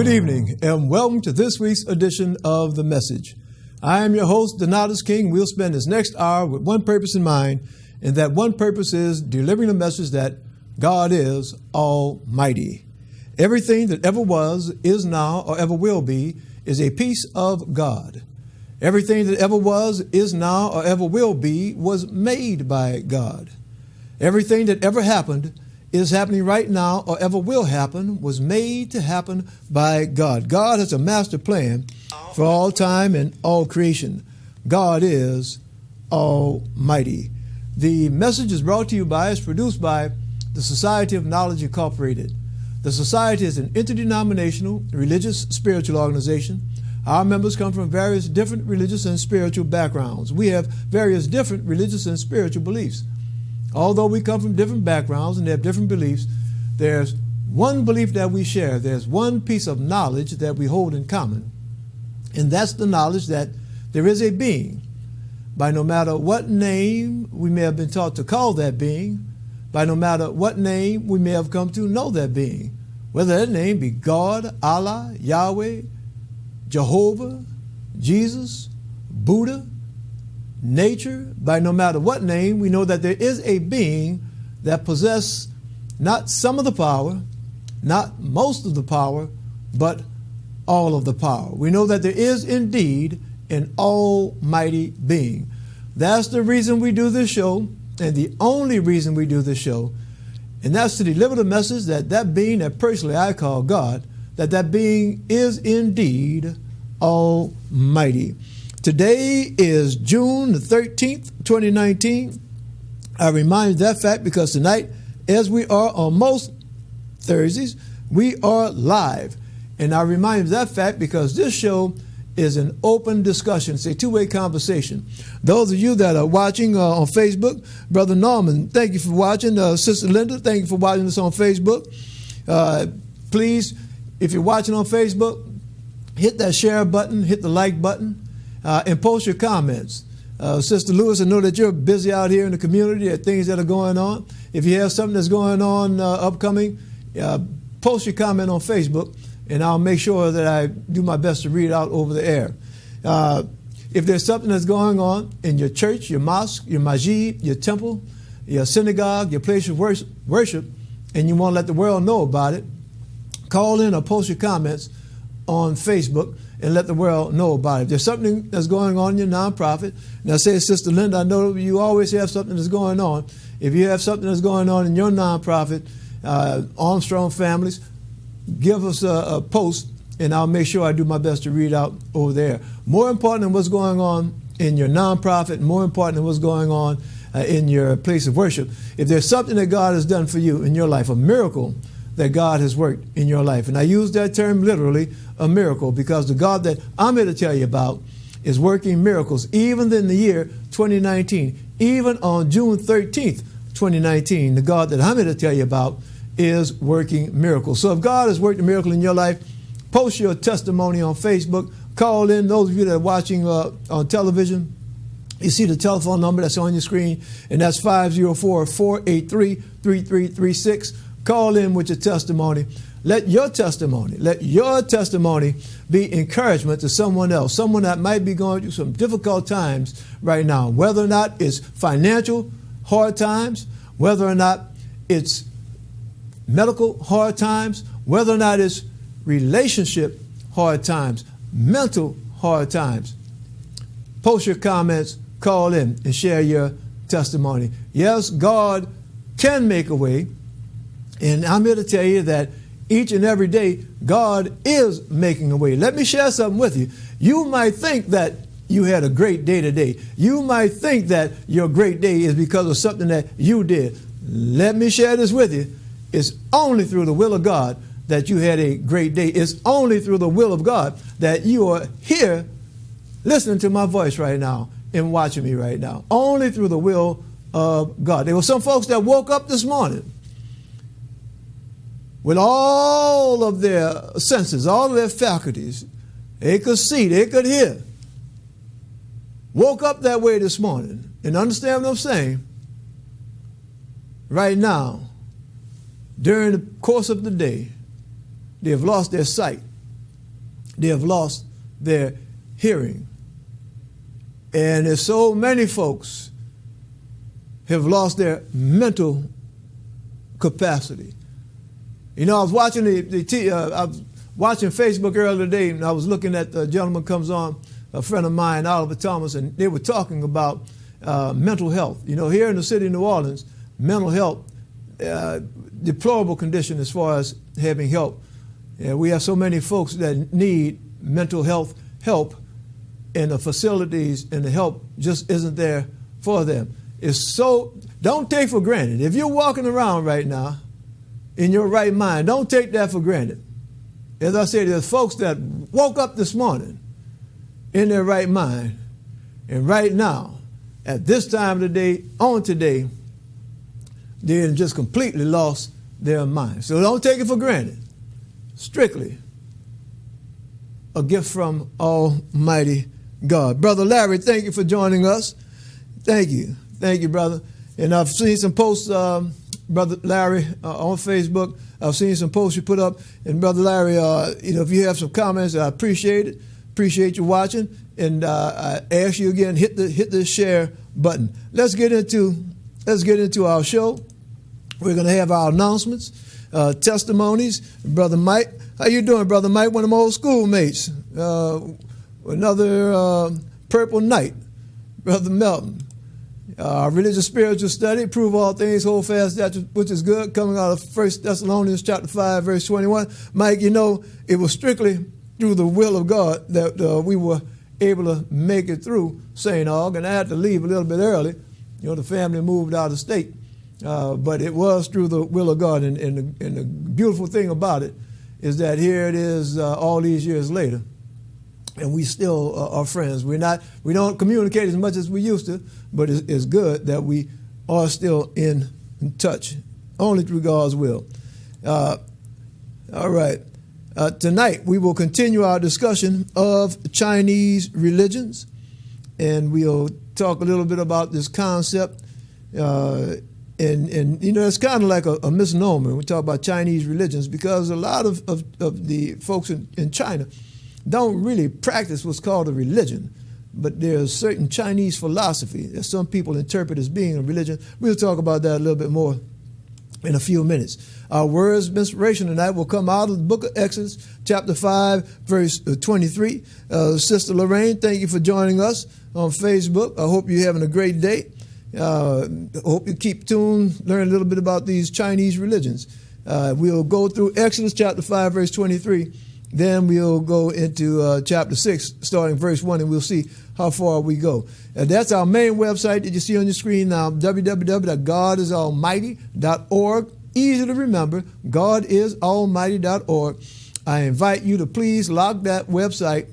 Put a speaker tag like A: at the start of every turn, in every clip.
A: Good evening, and welcome to this week's edition of The Message. I am your host, Donatus King. We'll spend this next hour with one purpose in mind, and that one purpose is delivering the message that God is Almighty. Everything that ever was, is now, or ever will be is a piece of God. Everything that ever was, is now, or ever will be was made by God. Everything that ever happened is happening right now or ever will happen was made to happen by God. God has a master plan for all time and all creation. God is Almighty. The message is brought to you by, is produced by the Society of Knowledge Incorporated. The Society is an interdenominational religious spiritual organization. Our members come from various different religious and spiritual backgrounds. We have various different religious and spiritual beliefs. Although we come from different backgrounds and have different beliefs, there's one belief that we share. There's one piece of knowledge that we hold in common. And that's the knowledge that there is a being. By no matter what name we may have been taught to call that being, by no matter what name we may have come to know that being, whether that name be God, Allah, Yahweh, Jehovah, Jesus, Buddha, nature, by no matter what name, we know that there is a being that possesses not some of the power, not most of the power, but all of the power. We know that there is indeed an almighty being. That's the reason we do this show, and the only reason we do this show, and that's to deliver the message that that being that personally I call God, that being is indeed almighty. Today is June the 13th, 2019. I remind you that fact because tonight, as we are on most Thursdays, we are live. And I remind you that fact because this show is an open discussion. It's a two-way conversation. Those of you that are watching on Facebook, Brother Norman, thank you for watching. Sister Linda, thank you for watching us on Facebook. Please, if you're watching on Facebook, hit that share button, hit the like button. And post your comments. Sister Lewis, I know that you're busy out here in the community. There are things that are going on. If you have something that's going on upcoming, post your comment on Facebook, and I'll make sure that I do my best to read it out over the air. If there's something that's going on in your church, your mosque, your masjid, your temple, your synagogue, your place of worship, and you want to let the world know about it, call in or post your comments on Facebook and let the world know about it. If there's something that's going on in your nonprofit, and I say, Sister Linda, I know you always have something that's going on. If you have something that's going on in your nonprofit, Armstrong Families, give us a post, and I'll make sure I do my best to read out over there. More important than what's going on in your nonprofit, more important than what's going on in your place of worship, if there's something that God has done for you in your life, a miracle that God has worked in your life. And I use that term literally, a miracle, because the God that I'm here to tell you about is working miracles even in the year 2019. Even on June 13th, 2019, the God that I'm here to tell you about is working miracles. So if God has worked a miracle in your life, post your testimony on Facebook. Call in. Those of you that are watching on television, you see the telephone number that's on your screen, and that's 504-483-3336. Call in with your testimony. Let your testimony be encouragement to someone else, someone that might be going through some difficult times right now, whether or not it's financial hard times, whether or not it's medical hard times, whether or not it's relationship hard times, mental hard times. Post your comments, call in, and share your testimony. Yes, God can make a way. And I'm here to tell you that each and every day, God is making a way. Let me share something with you. You might think that you had a great day today. You might think that your great day is because of something that you did. Let me share this with you. It's only through the will of God that you had a great day. It's only through the will of God that you are here listening to my voice right now and watching me right now. Only through the will of God. There were some folks that woke up this morning with all of their senses, all of their faculties. They could see, they could hear. Woke up that way this morning. And understand what I'm saying? Right now, during the course of the day, they have lost their sight. they have lost their hearing. And there's so many folks have lost their mental capacity. You know, I was watching I was watching Facebook earlier today, and I was looking at the gentleman comes on, a friend of mine, Oliver Thomas, and they were talking about mental health. You know, here in the city of New Orleans, mental health, deplorable condition as far as having help. We have so many folks that need mental health help, and the facilities and the help just isn't there for them. It's so, don't take for granted. If you're walking around right now in your right mind, don't take that for granted. As I said, there's folks that woke up this morning in their right mind, and right now, at this time of the day, on today, they just completely lost their mind. So don't take it for granted. Strictly a gift from Almighty God. Brother Larry, thank you for joining us. Thank you. Thank you, brother. And I've seen some posts, Brother Larry, on Facebook. I've seen some posts you put up. And Brother Larry, if you have some comments, I appreciate it. Appreciate you watching. And I ask you again, hit the share button. Let's get into our show. We're going to have our announcements, testimonies. Brother Mike, how you doing, Brother Mike? One of my old schoolmates. Another Purple Night. Brother Melton. Religious spiritual study, prove all things, hold fast that which is good, coming out of 1 Thessalonians chapter 5, verse 21. Mike, you know, it was strictly through the will of God that we were able to make it through St. Aug, and I had to leave a little bit early. You know, the family moved out of state, but it was through the will of God, and the beautiful thing about it is that here it is all these years later, and we still are friends. We don't communicate as much as we used to, but it's good that we are still in touch, only through God's will. All right. Tonight we will continue our discussion of Chinese religions, and we'll talk a little bit about this concept. And you know, it's kind of like a misnomer when we talk about Chinese religions, because a lot of the folks in China don't really practice what's called a religion, but there's certain Chinese philosophy that some people interpret as being a religion. We'll talk about that a little bit more in a few minutes. Our words of inspiration tonight will come out of the book of Exodus, chapter 5, verse 23. Sister Lorraine, thank you for joining us on Facebook. I hope you're having a great day. I hope you keep tuned, learn a little bit about these Chinese religions. We'll go through Exodus chapter 5, verse 23. Then we'll go into chapter 6, starting verse 1, and we'll see how far we go. That's our main website that you see on your screen now, www.godisalmighty.org. Easy to remember, godisalmighty.org. I invite you to please log that website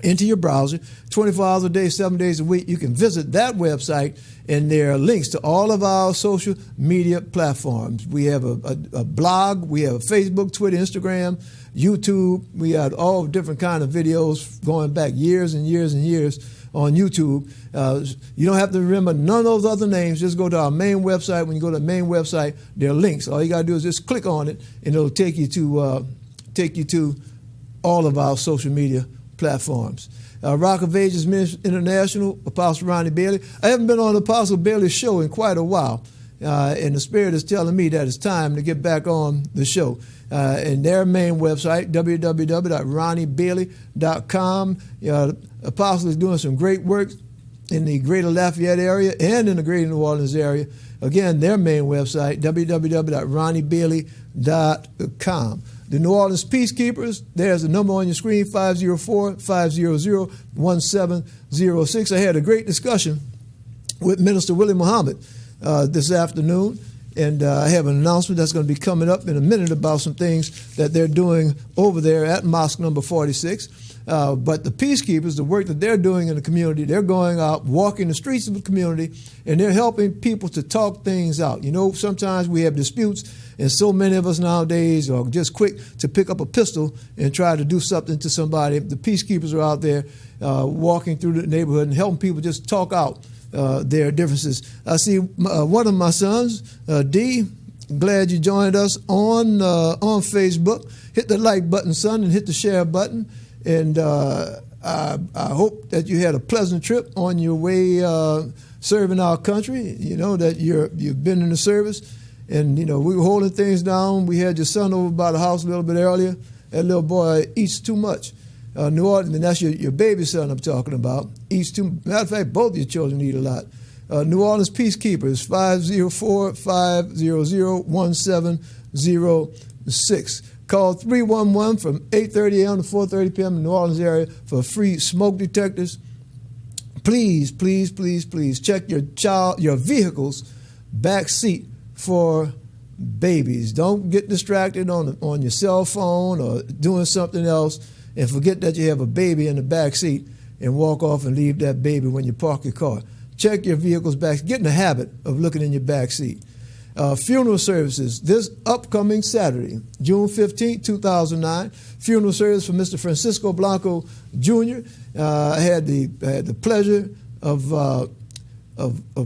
A: into your browser 24 hours a day, 7 days a week. You can visit that website, and there are links to all of our social media platforms. We have a blog, we have Facebook, Twitter, Instagram, YouTube. We have all different kind of videos going back years and years and years on YouTube. You don't have to remember none of those other names. Just go to our main website. When you go to the main website, there are links. All you got to do is just click on it, and it'll take you to all of our social media platforms. Rock of Ages Ministry International, Apostle Ronnie Bailey. I haven't been on Apostle Bailey's show in quite a while, and the Spirit is telling me that it's time to get back on the show. And their main website, www.ronniebailey.com. Apostle is doing some great work in the greater Lafayette area and in the greater New Orleans area. Again, their main website, www.ronniebailey.com. The New Orleans Peacekeepers, there's a number on your screen, 504-500-1706. I had a great discussion with Minister Willie Muhammad this afternoon, and I have an announcement that's going to be coming up in a minute about some things that they're doing over there at Mosque number 46. But the Peacekeepers, the work that they're doing in the community, they're going out, walking the streets of the community, and they're helping people to talk things out. You know, sometimes we have disputes, and so many of us nowadays are just quick to pick up a pistol and try to do something to somebody. The Peacekeepers are out there walking through the neighborhood and helping people just talk out their differences. I see one of my sons, D. Glad you joined us on Facebook. Hit the like button, son, and hit the share button. And I hope that you had a pleasant trip on your way serving our country. You know that you've been in the service, and you know we were holding things down. We had your son over by the house a little bit earlier. That little boy eats too much. New Orleans, and that's your baby son I'm talking about. Eats too. Matter of fact, both your children eat a lot. New Orleans Peacekeepers, 504-500-1706. Call 311 from 8:30 a.m. to 4:30 p.m. in the New Orleans area for free smoke detectors. Please, please, please, please check your vehicle's back seat for babies. Don't get distracted on your cell phone or doing something else and forget that you have a baby in the back seat and walk off and leave that baby when you park your car. Check your vehicle's back. Get in the habit of looking in your back seat. Funeral services this upcoming Saturday, June 15, 2009. Funeral service for Mr. Francisco Blanco Jr. I had the pleasure of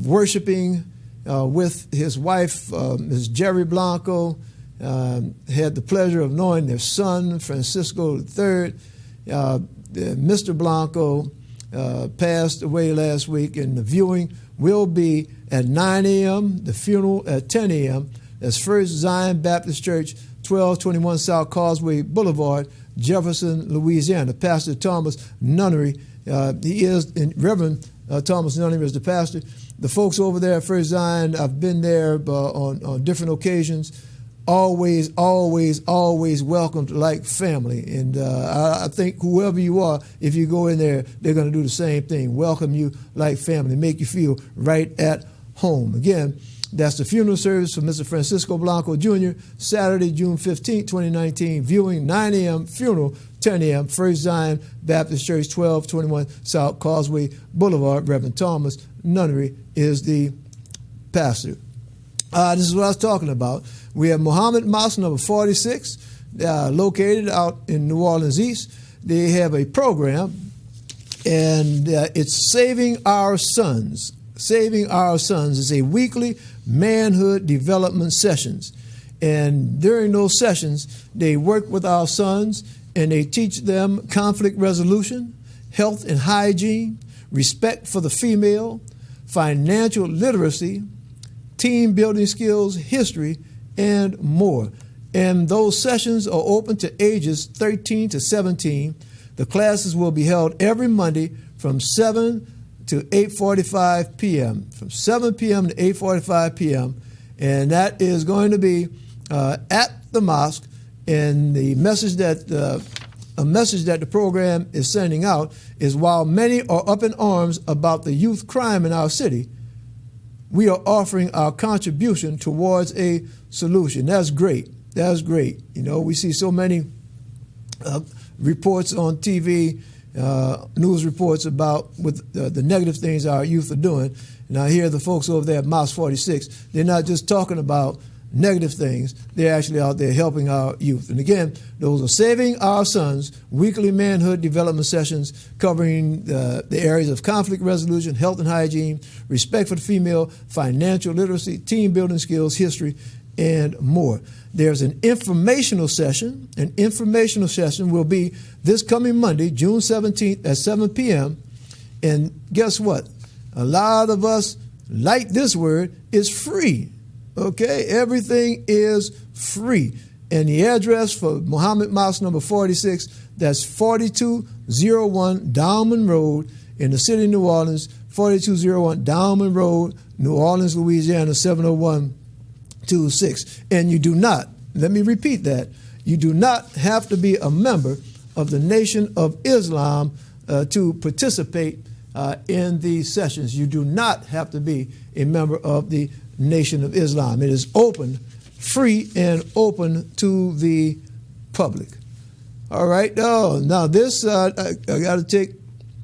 A: worshiping with his wife, Ms. Jerry Blanco. Had the pleasure of knowing their son, Francisco III. Mr. Blanco passed away last week, and the viewing will be at 9 a.m., the funeral at 10 a.m. That's First Zion Baptist Church, 1221 South Causeway Boulevard, Jefferson, Louisiana. Pastor Thomas Nunnery, Reverend Thomas Nunnery is the pastor. The folks over there at First Zion, I've been there on different occasions. Always, always, always welcomed like family. And I think whoever you are, if you go in there, they're going to do the same thing. Welcome you like family, make you feel right at home. Again, that's the funeral service for Mr. Francisco Blanco Jr., Saturday, June 15, 2019. Viewing 9 a.m., funeral 10 a.m., First Zion Baptist Church, 1221 South Causeway Boulevard. Reverend Thomas Nunnery is the pastor. This is what I was talking about. We have Muhammad Mosque number 46, located out in New Orleans East. They have a program, and it's Saving Our Sons. Saving Our Sons is a weekly manhood development sessions. And during those sessions, they work with our sons, and they teach them conflict resolution, health and hygiene, respect for the female, financial literacy, team building skills, history, and more. And those sessions are open to ages 13 to 17. The classes will be held every Monday from 7 to 8:45 p.m. From 7 p.m. to 8:45 p.m. And that is going to be at the mosque. And the message that the program is sending out is, while many are up in arms about the youth crime in our city, we are offering our contribution towards a solution. That's great. That's great. You know, we see so many reports on TV, news reports about the negative things our youth are doing. And I hear the folks over there at Mosque 46, they're not just talking about negative things, they're actually out there helping our youth. And again, those are Saving Our Sons, weekly manhood development sessions covering the areas of conflict resolution, health and hygiene, respect for the female, financial literacy, team building skills, history, and more. There's an informational session. An informational session will be this coming Monday, June 17th at 7 p.m. And guess what? A lot of us like this word. It's free. Okay, everything is free. And the address for Muhammad Mosque number 46, that's 4201 Dowman Road in the city of New Orleans, 4201 Dowman Road, New Orleans, Louisiana, 70126. And you do not, let me repeat that, you do not have to be a member of the Nation of Islam to participate in these sessions. You do not have to be a member of the Nation of Islam. It is open, free, and open to the public. All right. Oh, now this, I got to take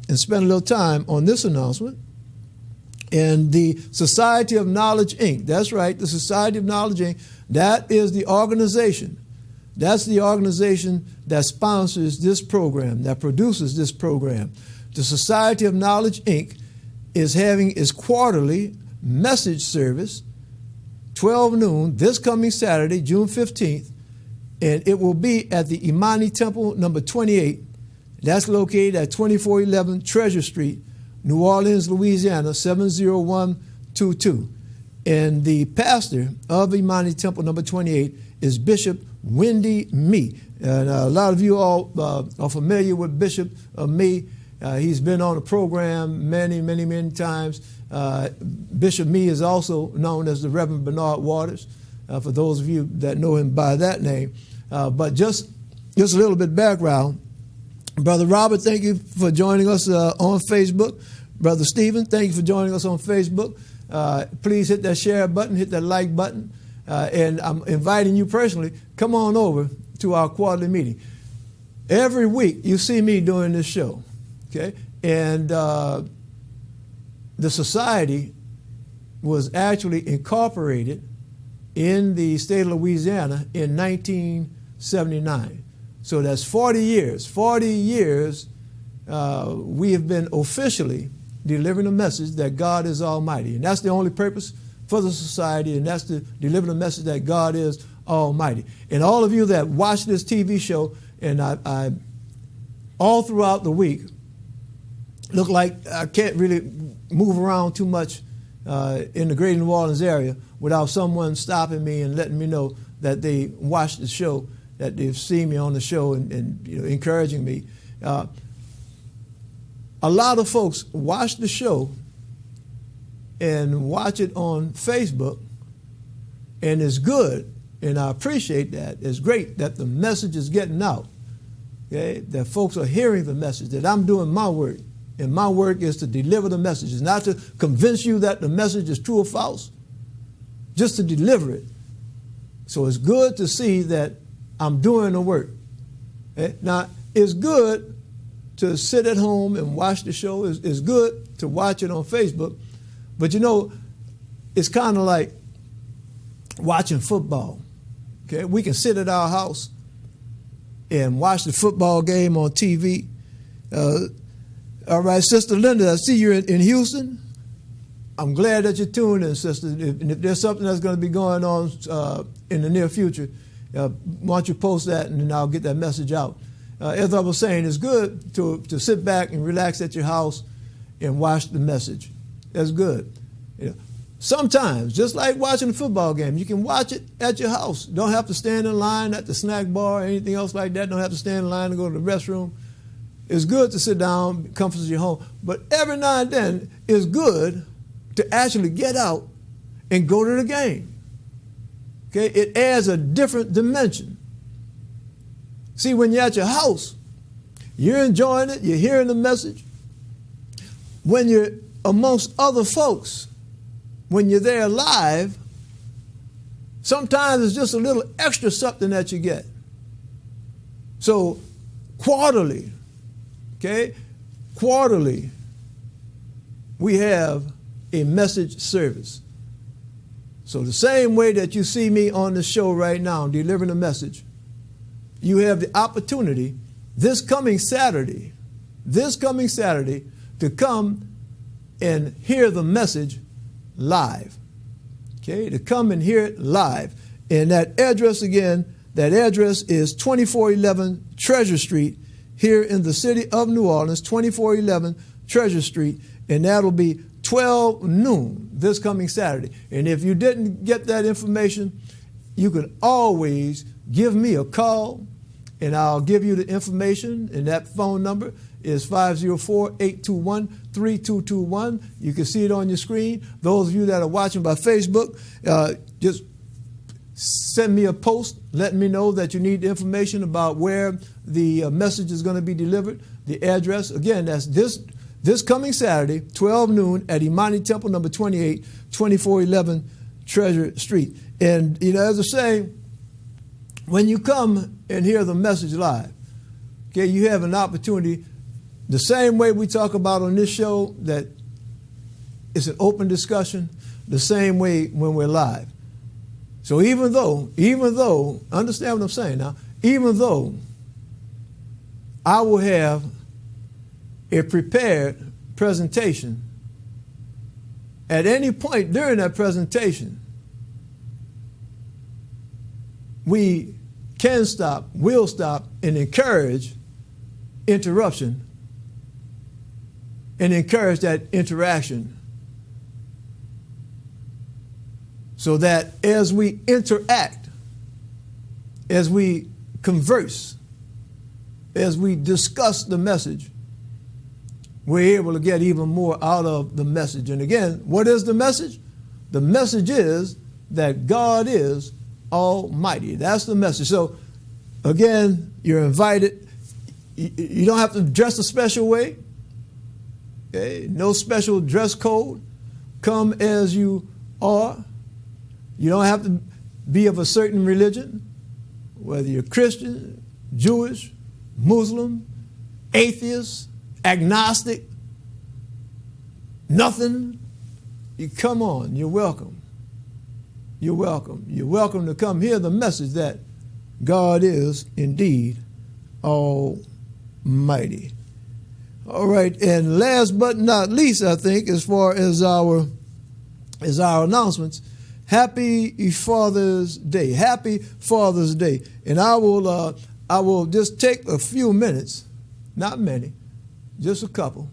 A: and spend a little time on this announcement. And the Society of Knowledge, Inc. That's right, the Society of Knowledge, Inc. That is the organization. That's the organization that sponsors this program, that produces this program. The Society of Knowledge, Inc. is having its quarterly message service, 12 noon, this coming Saturday, June 15th, and it will be at the Imani Temple number 28 That's located at 2411 Treasure Street, New Orleans, Louisiana, 70122. And the pastor of Imani Temple number 28 is Bishop Wendy Mee. And a lot of you all are familiar with Bishop Mee. He's been on the program many times. Bishop Mee is also known as the Reverend Bernard Waters, for those of you that know him by that name. But just a little bit background. Brother Robert, thank you for joining us on Facebook. Brother Stephen, thank you for joining us on Facebook. Please hit that share button, hit that like button. And I'm inviting you personally, come on over to our quarterly meeting. Every week you see me doing this show, okay? And the society was actually incorporated in the state of Louisiana in 1979. So that's 40 years. 40 years we have been officially delivering a message that God is Almighty. And that's the only purpose for the society, and that's to deliver the message that God is Almighty. And all of you that watch this TV show, and I all throughout the week, look like I can't really move around too much in the greater New Orleans area without someone stopping me and letting me know that they watched the show, that they've seen me on the show, and encouraging me. A lot of folks watch the show and watch it on Facebook, and it's good, and I appreciate that. It's great that the message is getting out, okay? That folks are hearing the message, that I'm doing my work, and my work is to deliver the message. It's not to convince you that the message is true or false, just to deliver it. So it's good to see that I'm doing the work. Okay? Now, it's good to sit at home and watch the show. It's good to watch it on Facebook. But it's kind of like watching football. Okay, we can sit at our house and watch the football game on TV. All right, Sister Linda, I see you're in Houston. I'm glad that you're tuned in, sister. And if there's something that's going to be going on in the near future, why don't you post that, and then I'll get that message out. As I was saying, it's good to sit back and relax at your house and watch the message. That's good. Sometimes, just like watching a football game, you can watch it at your house. Don't have to stand in line at the snack bar or anything else like that. Don't have to stand in line to go to the restroom. It's good to sit down, comfort your home. But every now and then, it's good to actually get out and go to the game. Okay? It adds a different dimension. See, when you're at your house, you're enjoying it, you're hearing the message. When you're amongst other folks, when you're there live, sometimes it's just a little extra something that you get. So quarterly, we have a message service. So the same way that you see me on the show right now delivering a message, you have the opportunity this coming Saturday to come and hear the message live. Okay, to come and hear it live. And that address again, is 2411 Treasure Street here in the city of New Orleans, 2411 Treasure Street, and that'll be 12 noon this coming Saturday. And if you didn't get that information, you can always give me a call, and I'll give you the information, and that phone number is 504-821-3221. You can see it on your screen. Those of you that are watching by Facebook, just send me a post letting me know that you need information about where the message is going to be delivered. The address, again, that's this coming Saturday, 12 noon at Imani Temple number 28, 2411 Treasure Street. And, as I say, when you come and hear the message live, okay, you have an opportunity, the same way we talk about on this show, that it's an open discussion, the same way when we're live. So even though, understand what I'm saying now, even though I will have a prepared presentation, at any point during that presentation, we can stop, will stop, and encourage interruption and encourage that interaction so that as we interact, as we converse, as we discuss the message, we're able to get even more out of the message. And again, what is the message? The message is that God is Almighty. That's the message. So again, you're invited. You don't have to dress a special way. Okay? No special dress code. Come as you are. You don't have to be of a certain religion, whether you're Christian, Jewish, Muslim, atheist, agnostic, nothing. You come on, you're welcome. You're welcome. You're welcome to come hear the message that God is indeed Almighty. All right, and last but not least, I think, as far as our announcements, Happy Father's Day. Happy Father's Day. And I will just take a few minutes, not many, just a couple,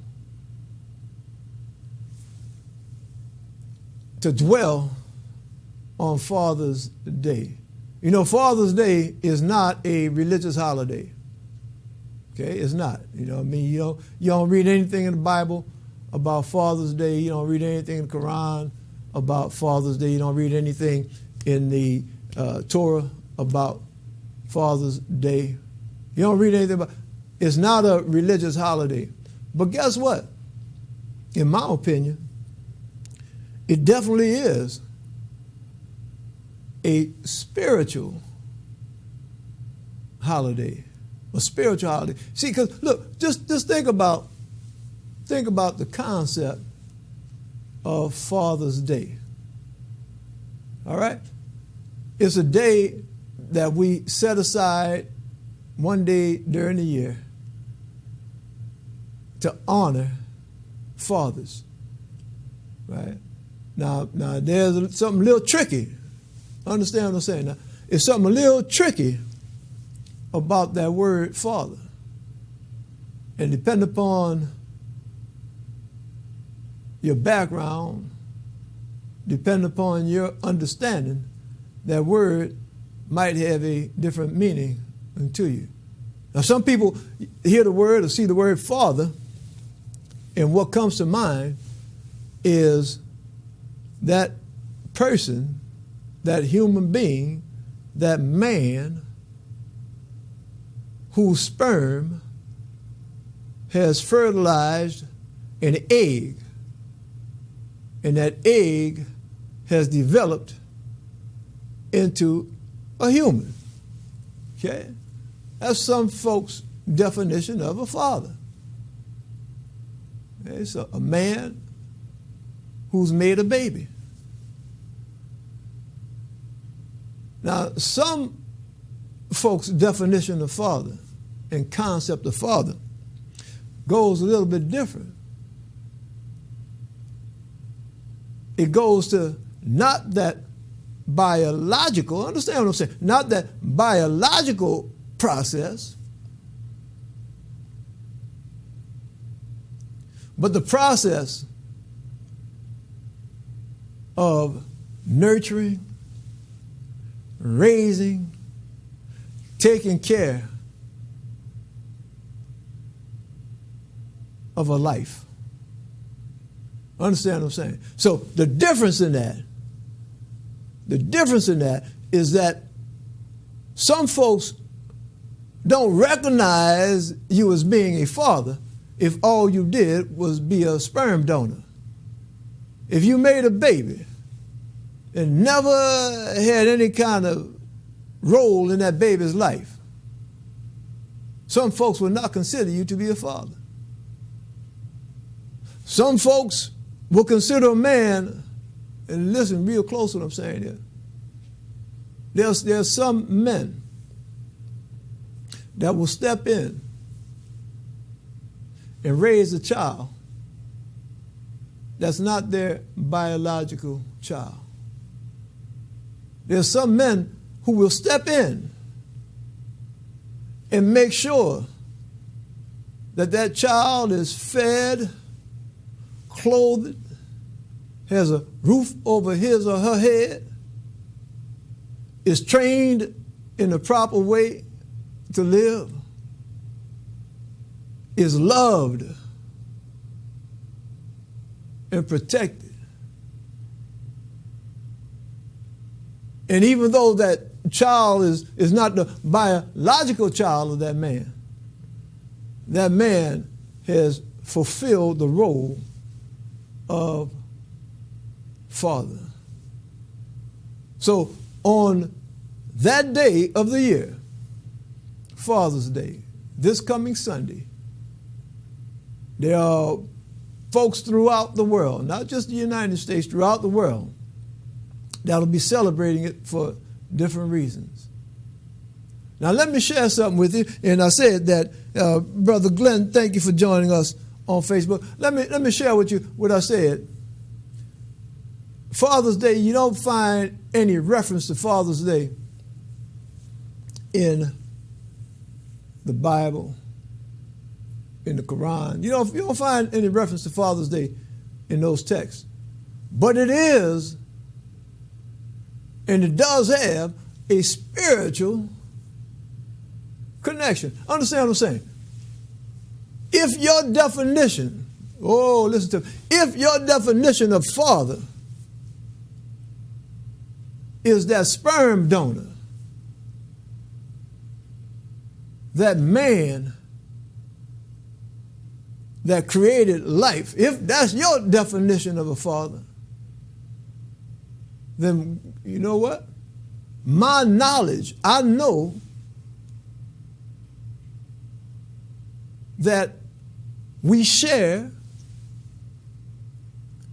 A: to dwell on Father's Day. You know, Father's Day is not a religious holiday. Okay, it's not. You know what I mean? You don't read anything in the Bible about Father's Day. You don't read anything in the Quran about Father's Day. You don't read anything in the Torah about Father's Day. You don't read anything about. It's not a religious holiday. But guess what? In my opinion, it definitely is a spiritual holiday. A spiritual holiday. See, because look, just think about the concept of Father's Day. All right? It's a day that we set aside one day during the year to honor fathers. Right? Now there's something a little tricky. Understand what I'm saying? Now, it's something a little tricky about that word father. And depending upon your background, depending upon your understanding, that word might have a different meaning to you. Now, some people hear the word or see the word father, and what comes to mind is that person, that human being, that man whose sperm has fertilized an egg, and that egg has developed into a human. Okay? That's some folks' definition of a father. Okay? So a man who's made a baby. Now, some folks' definition of father and concept of father goes a little bit different. It goes to not that biological, understand what I'm saying, not that biological process, but the process of nurturing, raising, taking care of a life. Understand what I'm saying? So the difference in that is that some folks don't recognize you as being a father if all you did was be a sperm donor. If you made a baby and never had any kind of role in that baby's life, some folks will not consider you to be a father. Some folks will consider a man, and listen real close to what I'm saying here. There's some men that will step in and raise a child that's not their biological child. There's some men who will step in and make sure that child is fed, clothed, has a roof over his or her head, is trained in the proper way to live, is loved and protected. And even though that child is not the biological child of that man has fulfilled the role of father. So on that day of the year, Father's Day, this coming Sunday, there are folks throughout the world, not just the United States, throughout the world, that'll be celebrating it for different reasons. Now let me share something with you. And I said that, Brother Glenn, thank you for joining us on Facebook. Let me share with you what I said. Father's Day, you don't find any reference to Father's Day in the Bible, in the Quran. You don't find any reference to Father's Day in those texts. But it is, and it does have, a spiritual connection. Understand what I'm saying? If your definition, listen to me, if your definition of father is that sperm donor, that man that created life, if that's your definition of a father, then you know what? My knowledge, I know that we share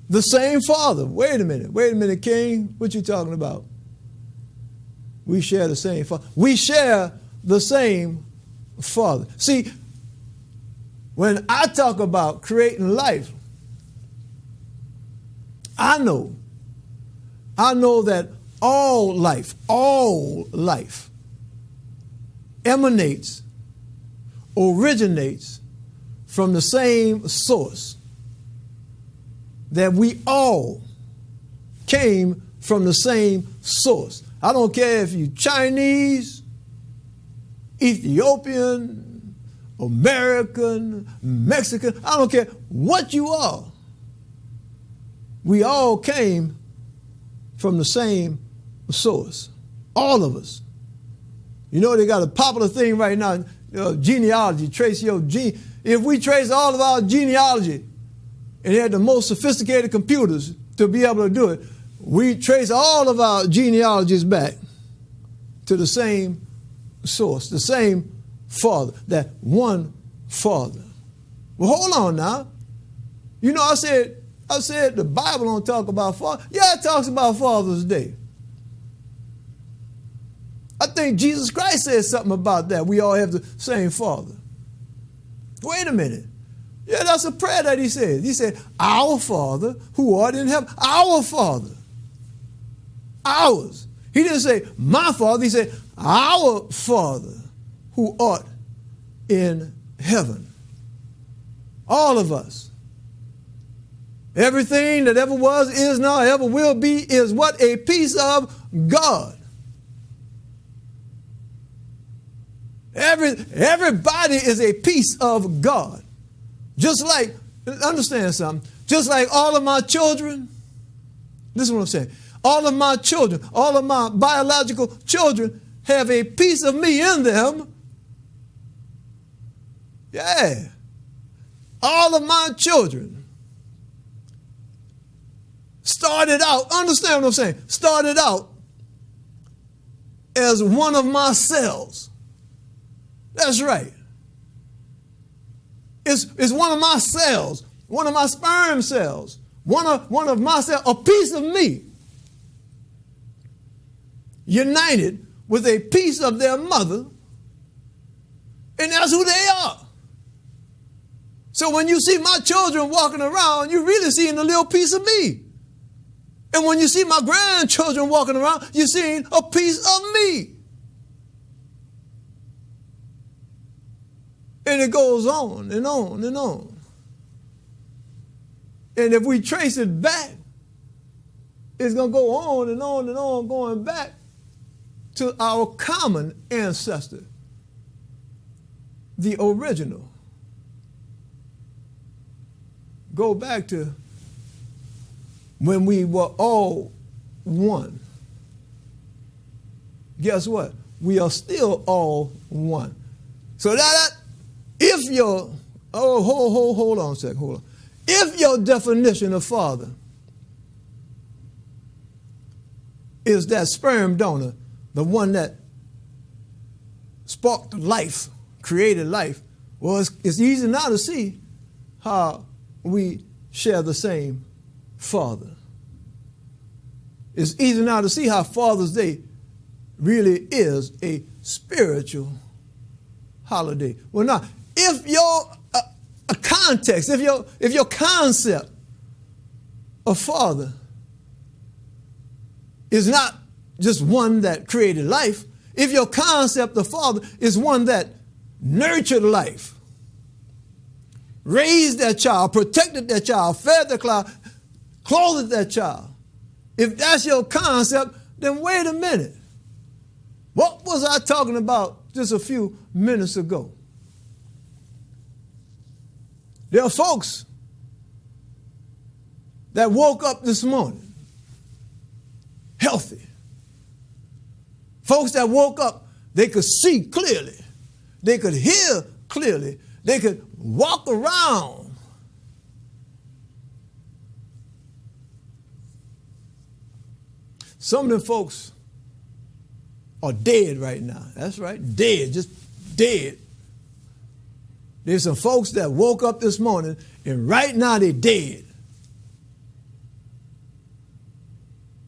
A: the same father. Wait a minute, King, what you talking about? We share the same father. We share the same father. See, when I talk about creating life, I know that all life emanates, originates from the same source, that we all came from the same source. I don't care if you're Chinese, Ethiopian, American, Mexican, I don't care what you are. We all came from the same source. All of us. You know, they got a popular thing right now, genealogy, trace your gene. If we trace all of our genealogy and had the most sophisticated computers to be able to do it, we trace all of our genealogies back to the same source, the same father, that one father. Well, hold on now. You know, I said the Bible don't talk about father. Yeah, it talks about Father's Day. I think Jesus Christ said something about that. We all have the same father. Wait a minute. Yeah, that's a prayer that he said. He said, our Father who art in heaven. Our Father. Ours. He didn't say my Father. He said, our Father who art in heaven. All of us. Everything that ever was, is now, ever will be, is what? A piece of God. Everybody is a piece of God. Just like, understand something, just like all of my children, this is what I'm saying, all of my children, all of my biological children have a piece of me in them. Yeah. All of my children started out, understand what I'm saying, started out as one of my cells. That's right. It's one of my cells, one of my sperm cells, one of my cells, a piece of me united with a piece of their mother, and that's who they are. So when you see my children walking around, you're really seeing a little piece of me. And when you see my grandchildren walking around, you're seeing a piece of me. And it goes on and on and on. And if we trace it back, it's going to go on and on and on, going back to our common ancestor, the original. Go back to when we were all one. Guess what? We are still all one. So if your, hold on a second, hold on. If your definition of father is that sperm donor, the one that sparked life, created life, well, it's easy now to see how we share the same father. It's easy now to see how Father's Day really is a spiritual holiday. Well, now, if your context, if your concept of father is not just one that created life, if your concept of father is one that nurtured life, raised that child, protected that child, fed that child, clothed that child, if that's your concept, then wait a minute. What was I talking about just a few minutes ago? There are folks that woke up this morning healthy. Folks that woke up, they could see clearly. They could hear clearly. They could walk around. Some of them folks are dead right now. That's right, dead, just dead. There's some folks that woke up this morning and right now they're dead.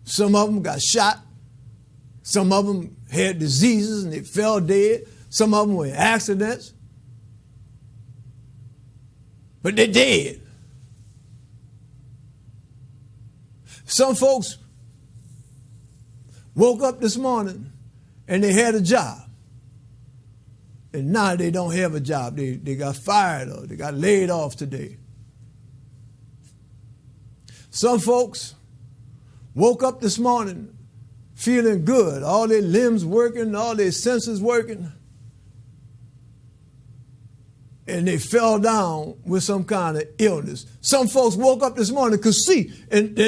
A: Some of them got shot. Some of them had diseases and they fell dead. Some of them were in accidents. But they're dead. Some folks woke up this morning and they had a job. And now they don't have a job. They got fired or they got laid off today. Some folks woke up this morning feeling good, all their limbs working, all their senses working, and they fell down with some kind of illness. Some folks woke up this morning could see, and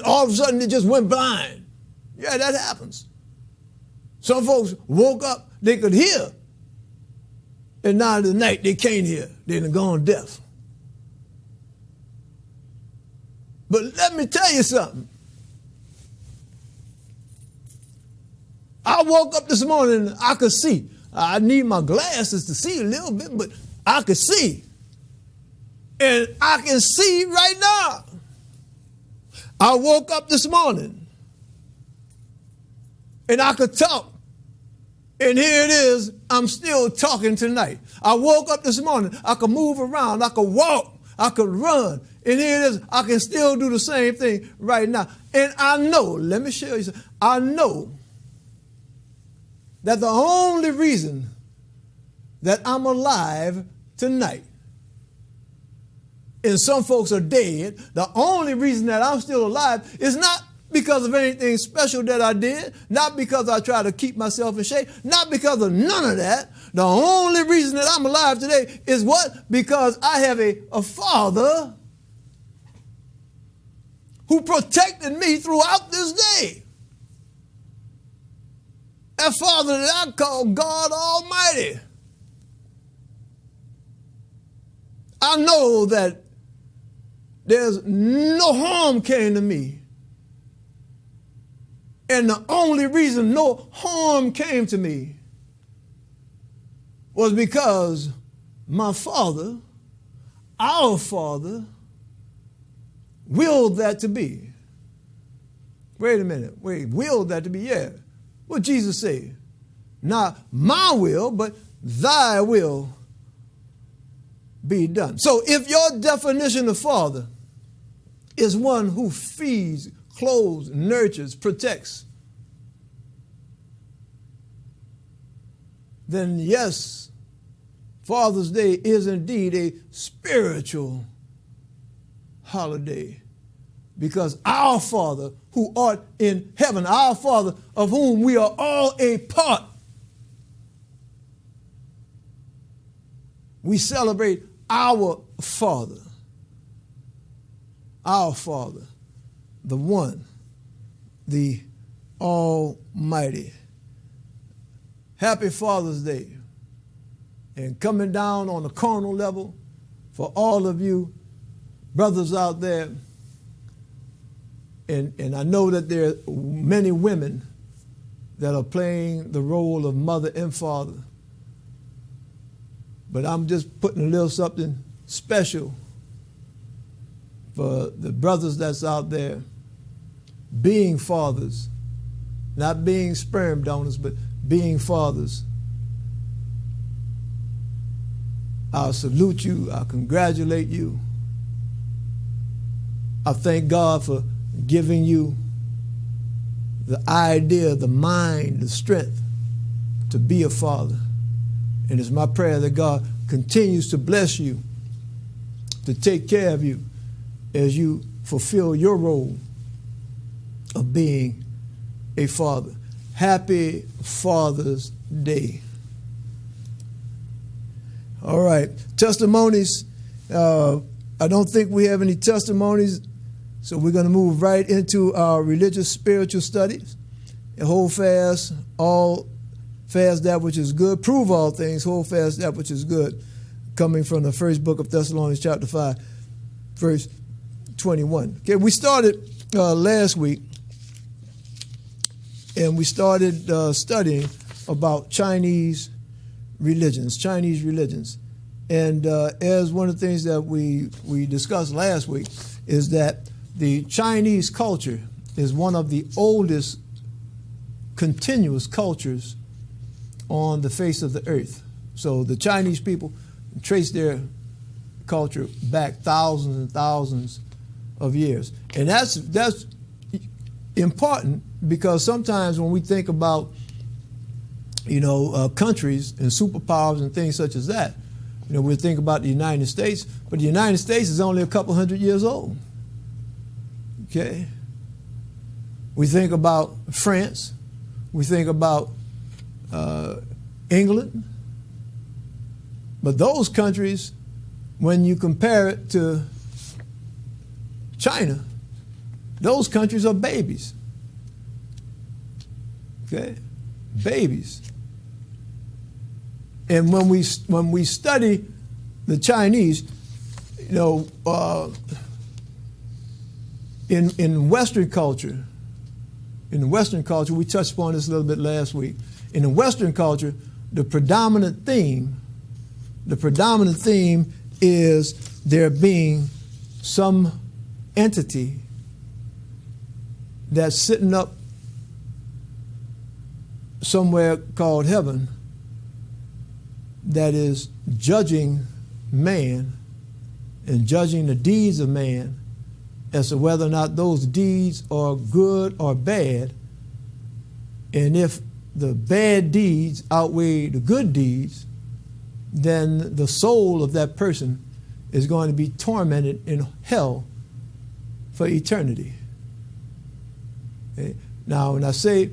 A: all of a sudden they just went blind. Yeah, that happens. Some folks woke up, they could hear, and now in the night they can't hear. They're gone deaf. But let me tell you something. I woke up this morning and I could see. I need my glasses to see a little bit, but I could see. And I can see right now. I woke up this morning and I could talk. And here it is, I'm still talking tonight. I woke up this morning, I could move around, I could walk, I could run. And here it is, I can still do the same thing right now. And I know, let me show you something. I know that the only reason that I'm alive tonight, and some folks are dead, the only reason that I'm still alive is not because of anything special that I did, not because I try to keep myself in shape, not because of none of that. The only reason that I'm alive today is what? Because I have a father who protected me throughout this day. That Father that I call God Almighty. I know that there's no harm came to me. And the only reason no harm came to me was because my Father, our Father, willed that to be. Wait a minute. Willed that to be? Yeah. What Jesus said? Not my will, but thy will be done. So if your definition of father is one who feeds, clothes, nurtures, protects, then yes, Father's Day is indeed a spiritual holiday, because our Father who art in heaven, our Father of whom we are all a part, we celebrate our Father, the one, the Almighty. Happy Father's Day. And coming down on the carnal level, for all of you brothers out there, and I know that there are many women that are playing the role of mother and father, but I'm just putting a little something special for the brothers that's out there being fathers, not being sperm donors, but being fathers. I salute you. I congratulate you. I thank God for giving you the idea, the mind, the strength to be a father. And it's my prayer that God continues to bless you, to take care of you as you fulfill your role of being a father. Happy Father's Day. All right, testimonies. I don't think we have any testimonies, so we're going to move right into our religious spiritual studies. And hold fast, all fast that which is good, prove all things, hold fast that which is good, coming from the first book of Thessalonians chapter 5, verse 21. Okay, we started last week, and we started studying about Chinese religions. And as one of the things that we discussed last week is that the Chinese culture is one of the oldest continuous cultures on the face of the earth. So the Chinese people trace their culture back thousands and thousands of years. And that's important, because sometimes when we think about countries and superpowers and things such as that, we think about the United States, but the United States is only a couple hundred years old. Okay? We think about France. We think about England. But those countries, when you compare it to China, those countries are babies. Okay? Babies. And when we study the Chinese, in Western culture, we touched upon this a little bit last week. In the Western culture, the predominant theme is there being some entity that's sitting up somewhere called heaven, that is judging man and judging the deeds of man as to whether or not those deeds are good or bad. And if the bad deeds outweigh the good deeds, then the soul of that person is going to be tormented in hell for eternity. Okay? Now, when I say,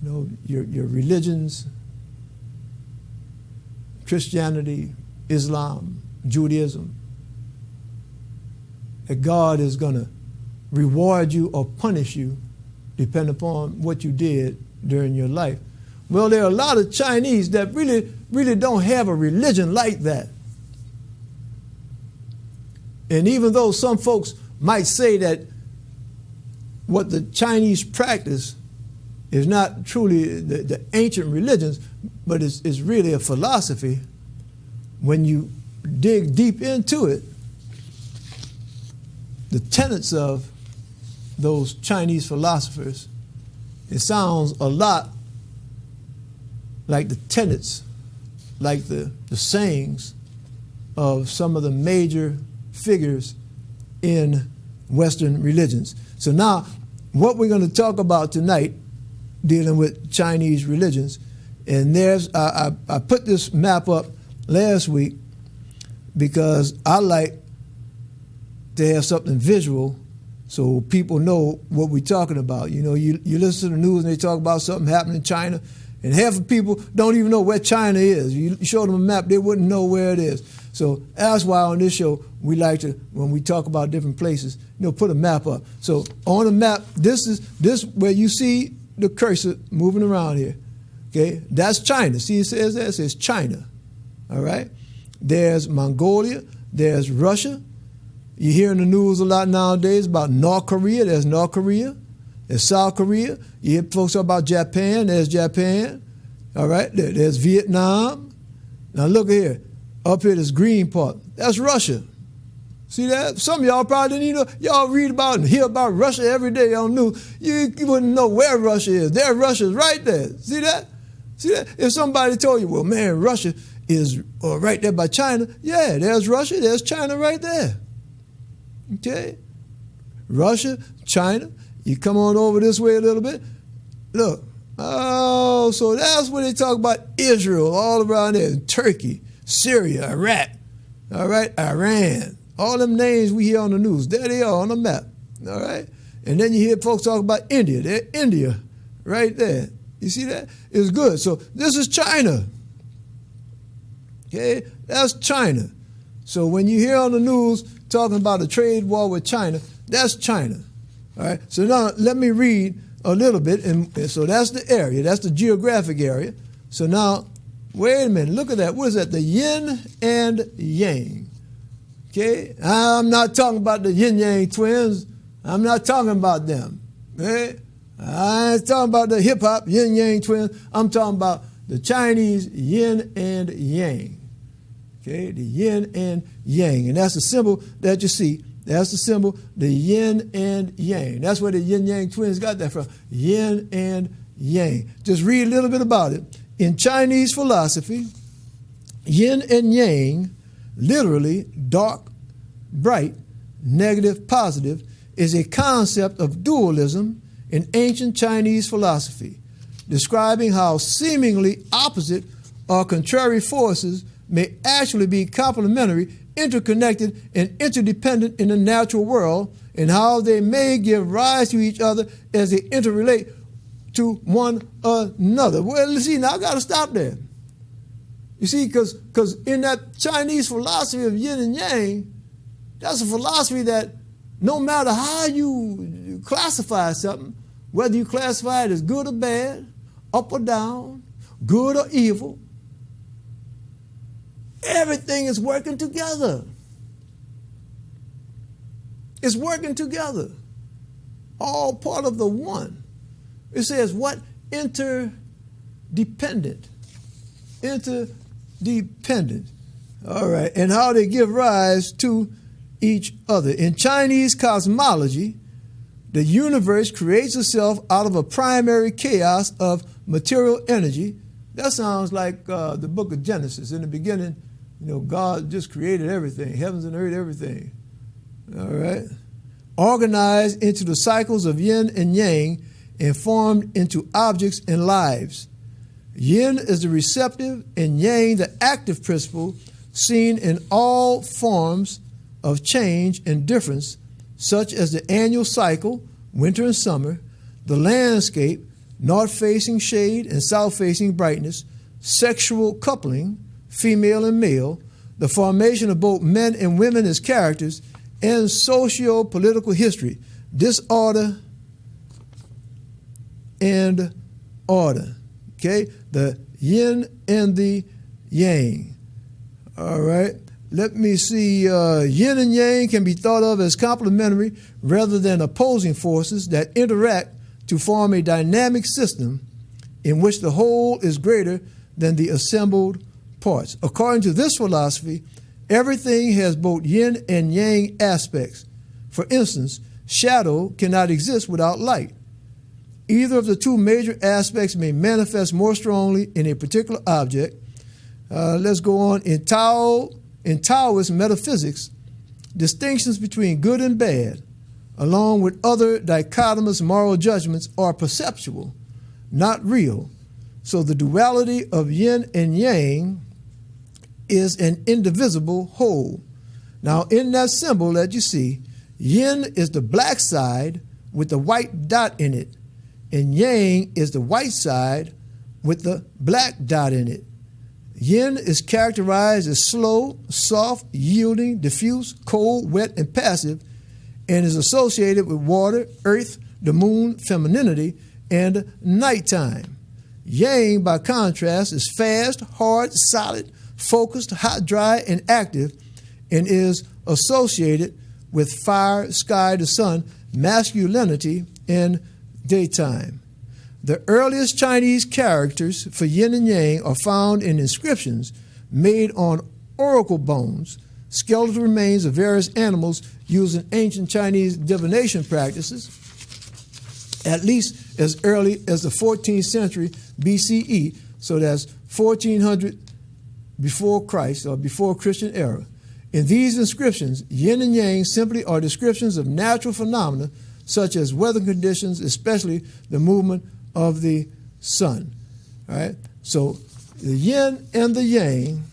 A: your religions, Christianity, Islam, Judaism, that God is going to reward you or punish you depending upon what you did during your life. Well, there are a lot of Chinese that really don't have a religion like that. And even though some folks might say that what the Chinese practice is not truly the ancient religions, but it's really a philosophy, when you dig deep into it, the tenets of those Chinese philosophers, it sounds a lot like the tenets, like the sayings of some of the major figures in Western religions. So now, what we're going to talk about tonight, dealing with Chinese religions, and I put this map up last week because I like to have something visual so people know what we're talking about. You know, you listen to the news and they talk about something happening in China, and half the people don't even know where China is. You show them a map, they wouldn't know where it is. So that's why on this show we like to, when we talk about different places, put a map up. So on the map, this where you see the cursor moving around here. Okay, that's China. See, it says that, it says China. All right. There's Mongolia. There's Russia. You hear in the news a lot nowadays about North Korea. There's North Korea. There's South Korea. You hear folks talk about Japan. There's Japan. All right. There's Vietnam. Now look here. Up here, this green part. That's Russia. See that? Some of y'all probably didn't even know. Y'all read about and hear about Russia every day on news. You wouldn't know where Russia is. There, Russia's right there. See that? See that? If somebody told you, well, man, Russia is right there by China. Yeah, there's Russia. There's China right there. Okay? Russia, China. You come on over this way a little bit. Look. Oh, so that's when they talk about Israel all around there. Turkey, Syria, Iraq. All right? Iran. All them names we hear on the news, there they are on the map, all right? And then you hear folks talk about India. They're India right there. You see that? It's good. So this is China, okay? That's China. So when you hear on the news talking about a trade war with China, that's China, all right? So now let me read a little bit. And so that's the area. That's the geographic area. So now, wait a minute. Look at that. What is that? The yin and yang. Okay, I'm not talking about the yin-yang twins. I'm not talking about them. Okay? I ain't talking about the hip-hop yin-yang twins. I'm talking about the Chinese yin and yang. Okay, the yin and yang. And that's the symbol that you see. That's the symbol, the yin and yang. That's where the yin-yang twins got that from. Yin and yang. Just read a little bit about it. In Chinese philosophy, yin and yang, literally dark, bright, negative, positive, is a concept of dualism in ancient Chinese philosophy, describing how seemingly opposite or contrary forces may actually be complementary, interconnected, and interdependent in the natural world, and how they may give rise to each other as they interrelate to one another. Well, see, now I got to stop there. You see, because in that Chinese philosophy of yin and yang, that's a philosophy that no matter how you classify something, whether you classify it as good or bad, up or down, good or evil, everything is working together. It's working together. All part of the one. It says what? Interdependent. Interdependent. All right. And how they give rise to each other. In Chinese cosmology, the universe creates itself out of a primary chaos of material energy. That sounds like the book of Genesis. In the beginning, God just created everything, heavens and earth, everything. All right. Organized into the cycles of yin and yang and formed into objects and lives. Yin is the receptive and yang the active principle seen in all forms of change and difference, such as the annual cycle, winter and summer, the landscape, north-facing shade and south-facing brightness, sexual coupling, female and male, the formation of both men and women as characters, and socio-political history, disorder and order. Okay? The yin and the yang. All right? Let me see. Yin and yang can be thought of as complementary rather than opposing forces that interact to form a dynamic system in which the whole is greater than the assembled parts. According to this philosophy, everything has both yin and yang aspects. For instance, shadow cannot exist without light. Either of the two major aspects may manifest more strongly in a particular object. Let's go on. In Taoist metaphysics, distinctions between good and bad, along with other dichotomous moral judgments, are perceptual, not real. So the duality of yin and yang is an indivisible whole. Now, in that symbol that you see, yin is the black side with the white dot in it, and yang is the white side with the black dot in it. Yin is characterized as slow, soft, yielding, diffuse, cold, wet, and passive, and is associated with water, earth, the moon, femininity, and nighttime. Yang, by contrast, is fast, hard, solid, focused, hot, dry, and active, and is associated with fire, sky, the sun, masculinity, and daytime. The earliest Chinese characters for yin and yang are found in inscriptions made on oracle bones, skeletal remains of various animals using ancient Chinese divination practices, at least as early as the 14th century BCE, so that's 1400 before Christ or before Christian era. In these inscriptions, yin and yang simply are descriptions of natural phenomena such as weather conditions, especially the movement of the sun. All right? So the yin and the yang,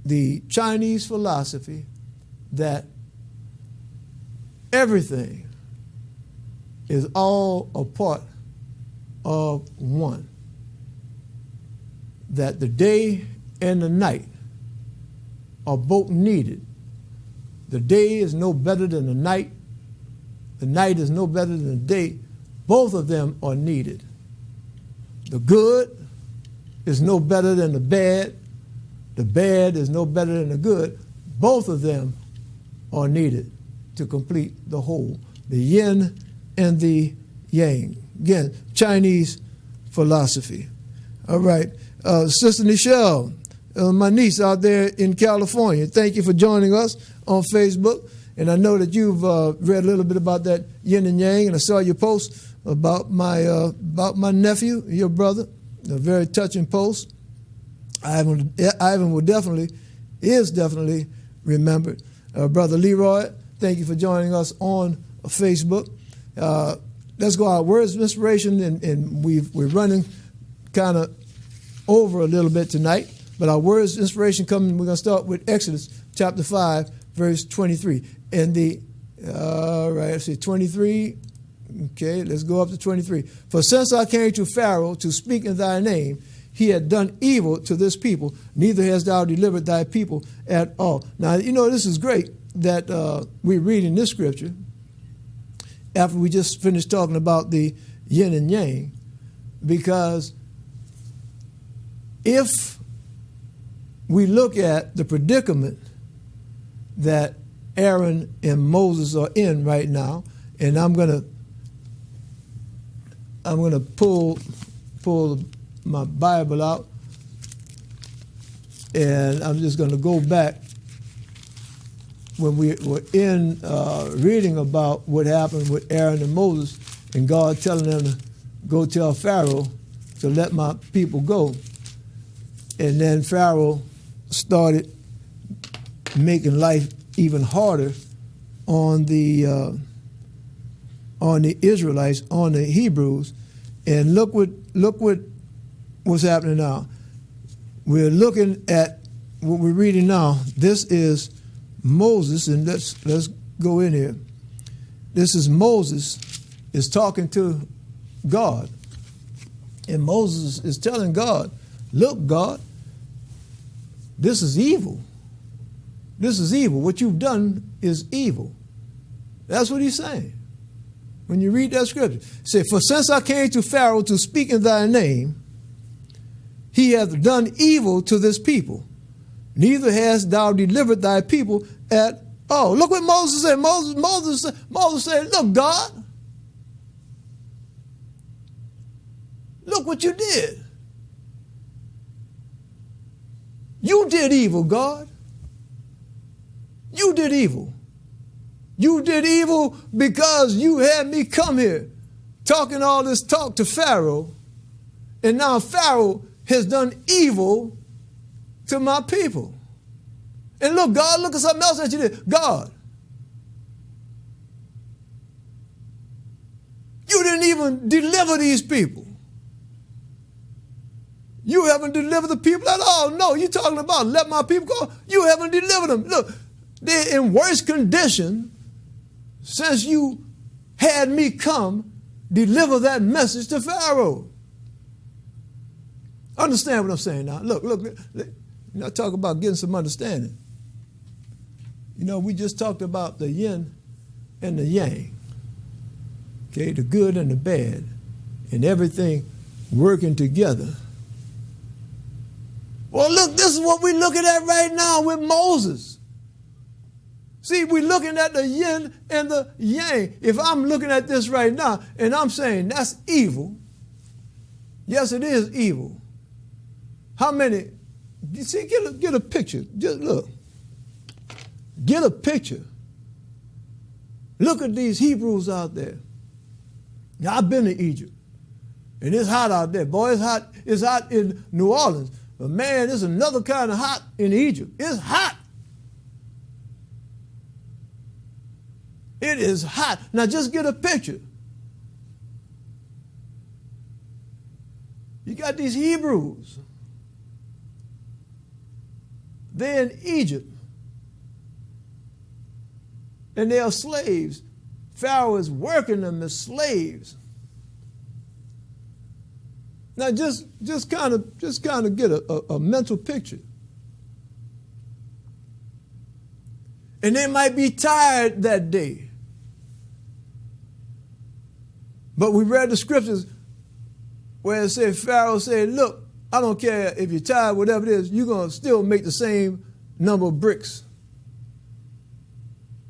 A: the Chinese philosophy that everything is all a part of one. That the day and the night are both needed. The day is no better than the night. The night is no better than the day. Both of them are needed. The good is no better than the bad. The bad is no better than the good. Both of them are needed to complete the whole. The yin and the yang. Again, Chinese philosophy. All right. Sister Nichelle, my niece out there in California, thank you for joining us on Facebook. And I know that you've read a little bit about that yin and yang, and I saw your post about my nephew, your brother, a very touching post. Ivan is definitely remembered. Brother Leroy, thank you for joining us on Facebook. Let's go out. Words of inspiration, and we're running kind of over a little bit tonight, but our words of inspiration coming. We're going to start with Exodus chapter 5, verse 23. And let's see, 23. Okay, let's go up to 23. For since I came to Pharaoh to speak in thy name, he had done evil to this people, neither hast thou delivered thy people at all. Now, you know, this is great that we're reading this scripture after we just finished talking about the yin and yang, because if we look at the predicament that Aaron and Moses are in right now, and I'm gonna pull my Bible out, and I'm just going to go back when we were in reading about what happened with Aaron and Moses, and God telling them to go tell Pharaoh to let my people go. And then Pharaoh started making life even harder on the Israelites, on the Hebrews. And look what's happening now. We're looking at what we're reading now. This is Moses, and let's go in here. This is Moses is talking to God. And Moses is telling God, look, God, this is evil. This is evil. What you've done is evil. That's what he's saying. When you read that scripture, it says, for since I came to Pharaoh to speak in thy name, he hath done evil to this people. Neither hast thou delivered thy people at all. Look what Moses said. Moses said, look, God, look what you did. You did evil, God. You did evil. You did evil because you had me come here talking all this talk to Pharaoh, and now Pharaoh has done evil to my people. And look, God, look at something else that you did. God, you didn't even deliver these people. You haven't delivered the people at all. No, you're talking about let my people go. You haven't delivered them. Look, they're in worse condition since you had me come deliver that message to Pharaoh. Understand what I'm saying now? Look, I talk about getting some understanding. You know, we just talked about the yin and the yang. Okay, the good and the bad, and everything working together. Well, look, this is what we're looking at right now with Moses. See, we're looking at the yin and the yang. If I'm looking at this right now and I'm saying that's evil, yes, it is evil. How many? You see, get a picture. Just look. Get a picture. Look at these Hebrews out there. Now, I've been to Egypt, and it's hot out there. Boy, it's hot. It's hot in New Orleans. But, man, it's another kind of hot in Egypt. It's hot. It is hot. Now, just get a picture. You got these Hebrews. They're in Egypt. And they are slaves. Pharaoh is working them as slaves. Now just kind of get a mental picture. And they might be tired that day. But we read the scriptures where it said, Pharaoh said, look, I don't care if you're tired, whatever it is, you're going to still make the same number of bricks.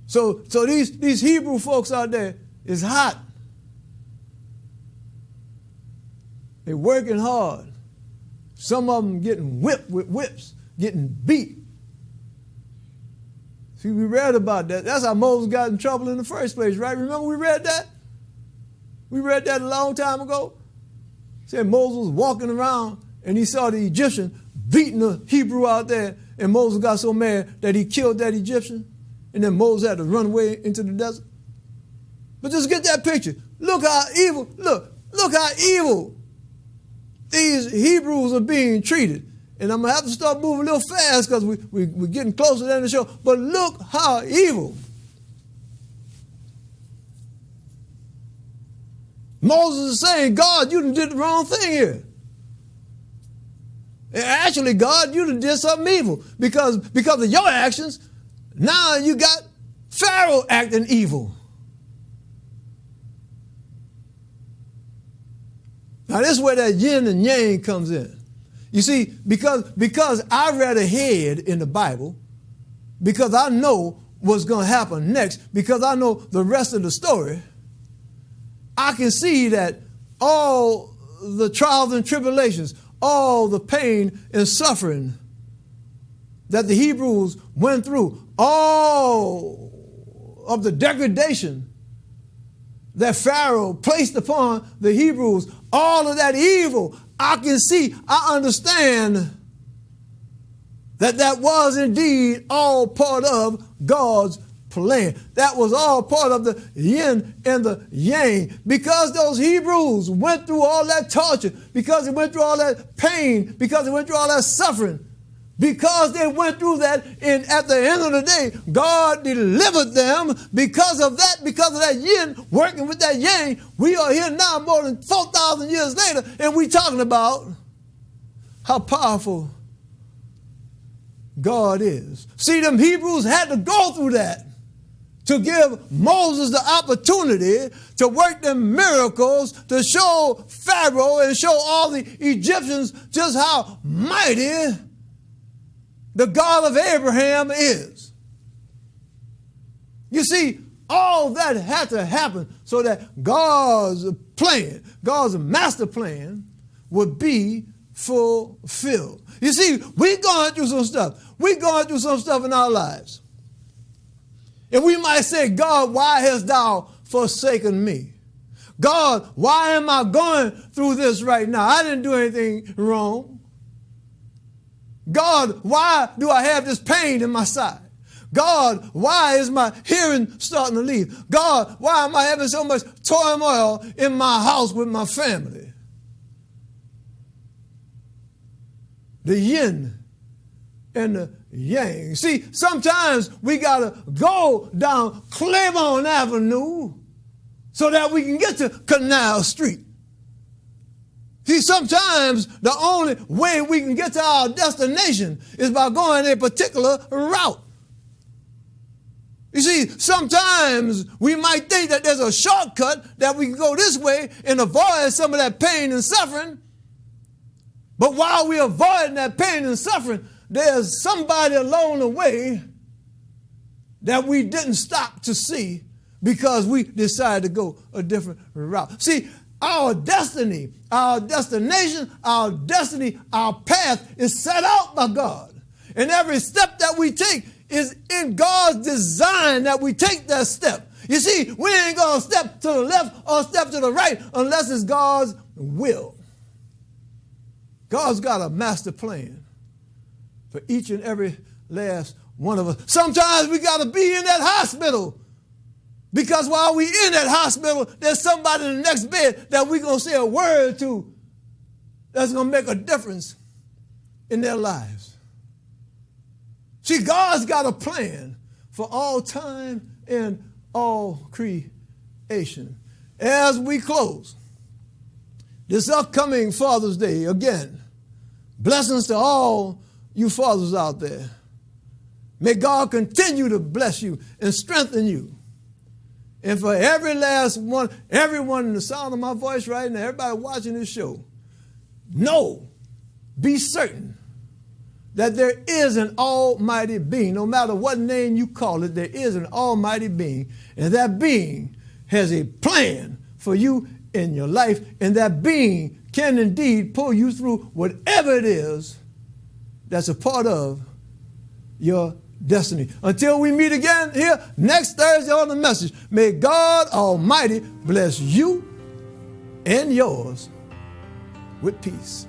A: So these Hebrew folks out there is hot. They're working hard. Some of them getting whipped with whips, getting beat. See, we read about that. That's how Moses got in trouble in the first place, right? Remember we read that? We read that a long time ago. It said Moses was walking around and he saw the Egyptian beating the Hebrew out there, and Moses got so mad that he killed that Egyptian. And then Moses had to run away into the desert. But just get that picture. Look how evil, look how evil these Hebrews are being treated. And I'm going to have to start moving a little fast because we're getting closer to the end of the show. But look how evil. Moses is saying, God, you done did the wrong thing here. And actually, God, you done did something evil. Because of your actions, now you got Pharaoh acting evil. Now this is where that yin and yang comes in. You see, because I read ahead in the Bible, because I know what's going to happen next, because I know the rest of the story, I can see that all the trials and tribulations, all the pain and suffering that the Hebrews went through, all of the degradation that Pharaoh placed upon the Hebrews, all of that evil, I can see, I understand that was indeed all part of God's plan. That was all part of the yin and the yang. Because those Hebrews went through all that torture, because they went through all that pain, because they went through all that suffering, because they went through that, and at the end of the day, God delivered them because of that yin, working with that yang. We are here now more than 4,000 years later, and we're talking about how powerful God is. See, them Hebrews had to go through that to give Moses the opportunity to work them miracles, to show Pharaoh and show all the Egyptians just how mighty the God of Abraham is. You see, all that had to happen so that God's plan, God's master plan would be fulfilled. You see, we're going through some stuff. We're going through some stuff in our lives. And we might say, God, why hast thou forsaken me? God, why am I going through this right now? I didn't do anything wrong. God, why do I have this pain in my side? God, why is my hearing starting to leave? God, why am I having so much turmoil in my house with my family? the yin and the yang. See, sometimes we got to go down Claiborne Avenue so that we can get to Canal Street. See, sometimes the only way we can get to our destination is by going a particular route. You see, sometimes we might think that there's a shortcut that we can go this way and avoid some of that pain and suffering. But while we're avoiding that pain and suffering, there's somebody along the way that we didn't stop to see because we decided to go a different route. See, our destiny, our destination, our destiny, our path is set out by God. And every step that we take is in God's design that we take that step. You see, we ain't going to step to the left or step to the right unless it's God's will. God's got a master plan for each and every last one of us. Sometimes we got to be in that hospital because while we in that hospital, there's somebody in the next bed that we're going to say a word to that's going to make a difference in their lives. See, God's got a plan for all time and all creation. As we close this upcoming Father's Day, again, blessings to all you fathers out there. May God continue to bless you and strengthen you. And for every last one, everyone in the sound of my voice right now, everybody watching this show, be certain that there is an almighty being. No matter what name you call it, there is an almighty being. And that being has a plan for you in your life. And that being can indeed pull you through whatever it is that's a part of your destiny. Until we meet again here next Thursday on The Message, may God Almighty bless you and yours with peace.